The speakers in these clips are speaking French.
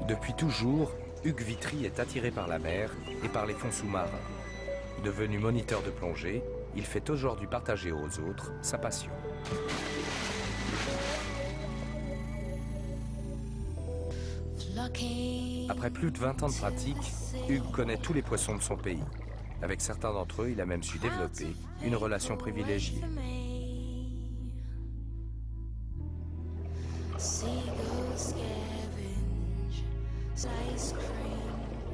Depuis toujours, Hugues Vitry est attiré par la mer et par les fonds sous-marins. Devenu moniteur de plongée, il fait aujourd'hui partager aux autres sa passion. Après plus de 20 ans de pratique, Hugues connaît tous les poissons de son pays. Avec certains d'entre eux, il a même su développer une relation privilégiée.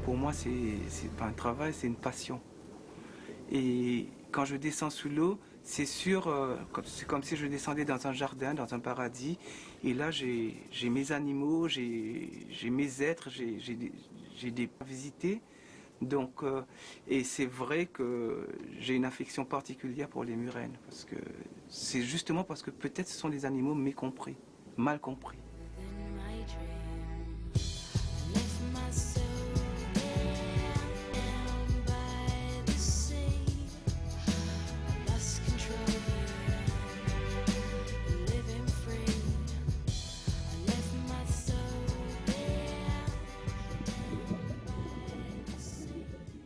Pour moi, c'est pas un travail, c'est une passion. Et quand je descends sous l'eau, c'est sûr, c'est comme si je descendais dans un jardin, dans un paradis. Et là, j'ai mes animaux, j'ai mes êtres, j'ai des visités. Donc, et c'est vrai que j'ai une affection particulière pour les murènes. Parce que c'est justement parce que peut-être ce sont des animaux mécompris, mal compris.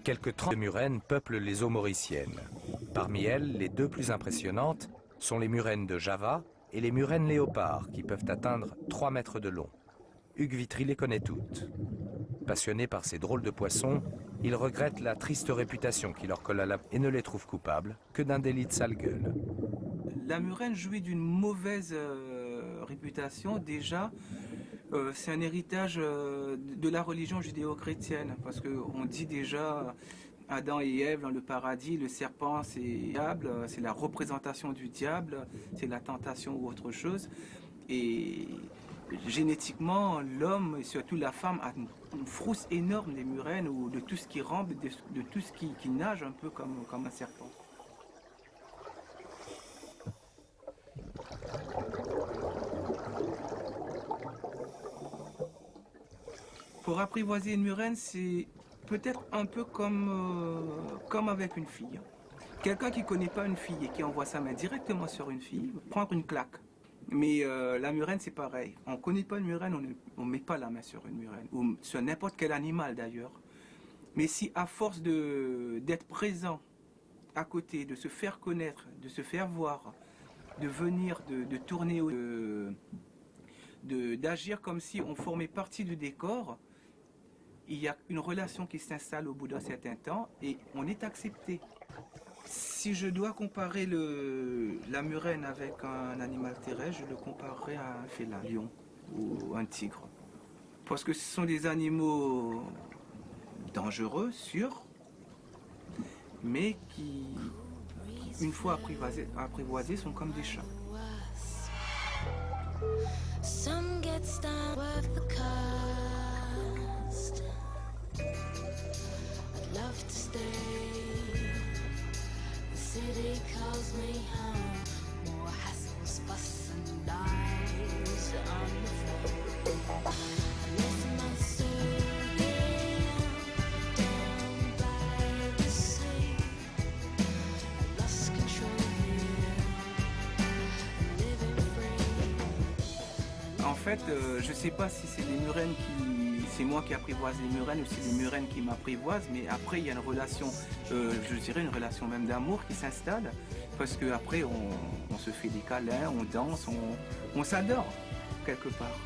Quelques 30 murènes peuplent les eaux mauriciennes. Parmi elles, les deux plus impressionnantes sont les murènes de Java et les murènes léopards, qui peuvent atteindre 3 mètres de long. Hugues Vitry les connaît toutes. Passionné par ces drôles de poissons, il regrette la triste réputation qui leur colle à la peau et ne les trouve coupables que d'un délit de sale gueule. La murène jouit d'une mauvaise réputation déjà. C'est un héritage de la religion judéo-chrétienne, parce qu'on dit déjà Adam et Ève dans le paradis, le serpent c'est le diable, c'est la représentation du diable, c'est la tentation ou autre chose. Et génétiquement, l'homme et surtout la femme a une frousse énorme des murènes ou de tout ce qui rampe, de tout ce qui nage un peu comme un serpent. Pour apprivoiser une murène, c'est peut-être un peu comme avec une fille. Quelqu'un qui ne connaît pas une fille et qui envoie sa main directement sur une fille, prendre une claque. Mais la murène, c'est pareil. On ne connaît pas une murène, on ne met pas la main sur une murène, ou sur n'importe quel animal d'ailleurs. Mais si à force d'être présent à côté, de se faire connaître, de se faire voir, de venir, de tourner, d'agir comme si on formait partie du décor, il y a une relation qui s'installe au bout d'un certain temps et on est accepté. Si je dois comparer la murène avec un animal terrestre, je le comparerais à un félin, un lion ou un tigre. Parce que ce sont des animaux dangereux, sûrs, mais qui, une fois apprivoisés, sont comme des chats. Some gets down worth the cost. I'd love to stay. The city calls me home. More hassles, fuss and lies on the floor. I left my soul down by the sea. I lost control here. Living free. En fait, je ne sais pas si c'est les murènes c'est moi qui apprivoise les murènes ou c'est les murènes qui m'apprivoisent, mais après il y a une relation, je dirais une relation même d'amour qui s'installe, parce qu'après on se fait des câlins, on danse, on s'adore quelque part.